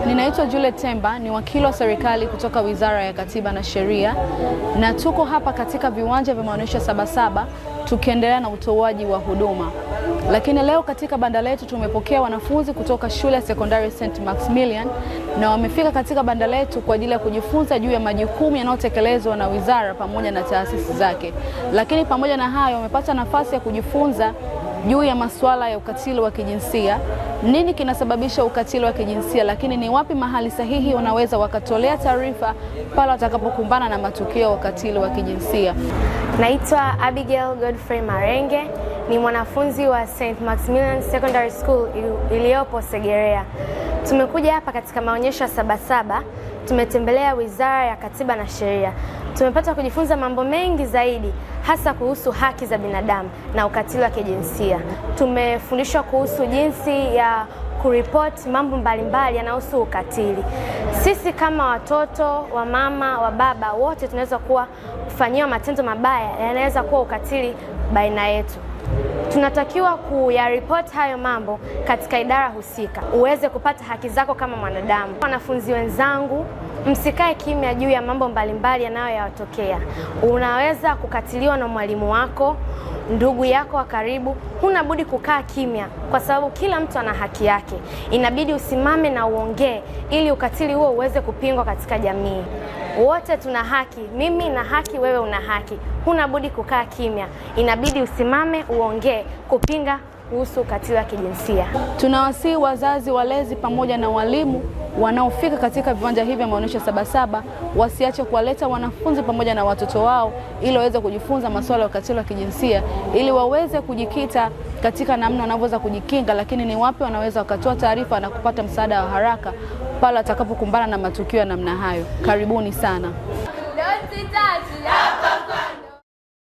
Ninaitwa Juliet Temba, ni wakili wa serikali kutoka Wizara ya Katiba na Sheria, na tuko hapa katika viwanja vya maonyesho Sabasaba tukiendelea na utoaji wa huduma. Lakini leo katika banda letu tumepokea wanafunzi kutoka shule ya sekondari St. Maximilian, na wamefika katika banda letu kwa ajili ya kujifunza juu ya majukumu yanayotekelezwa na wizara pamoja na taasisi zake. Lakini pamoja na hayo wamepata nafasi ya kujifunza juu ya masuala ya ukatili wa kijinsia, nini kinasababisha ukatili wa kijinsia, lakini ni wapi mahali sahihi wanaweza wakatolea taarifa pale watakapokumbana na matukio ya ukatili wa kijinsia. Naitwa Abigail Godfrey Marenge, ni mwanafunzi wa St. Maximilian Secondary School iliyopo Segerea. Tumekuja hapa katika maonyesho ya Sabasaba, tumetembelea Wizara ya Katiba na Sheria. Tumepata kujifunza mambo mengi zaidi, hasa kuhusu haki za binadamu na ukatili wa kijinsia. Tumefundishwa kuhusu jinsi ya kuripoti mambo mbalimbali yanayohusu ukatili. Sisi kama watoto, wa mama, wa baba, wote tunaweza kuwa kufanyiwa matendo mabaya yanaweza kuwa ukatili baina yetu. Tunatakiwa kuyaripoti hayo mambo katika idara husika, uweze kupata haki zako kama mwanadamu. Wanafunzi wenzangu, msikae kimya juu ya mambo mbalimbali yanayoyatokea. Unaweza kukatiliwa na mwalimu wako, ndugu yako wa karibu. Huna budi kukaa kimya, kwa sababu kila mtu ana haki yake. Inabidi usimame na uongee ili ukatili huo uweze kupingwa katika jamii. Wote tuna haki, mimi na haki, wewe una haki. Huna budi kukaa kimya, inabidi usimame uongee kupinga kuhusu ukatili wa kijinsia. Tunawasihi wazazi, walezi pamoja na walimu wanaofika katika viwanja hivi vya maonyesho Sabasaba wasiache kuwaleta wanafunzi pamoja na watoto wao ili waweze kujifunza masuala ya ukatili wa kijinsia, ili waweze kujikita katika namna wanavyoweza kujikinga, lakini ni wapi wanaweza wakatoa taarifa na kupata msaada wa haraka pale watakapokumbana na matukio ya namna hayo. Karibuni sana.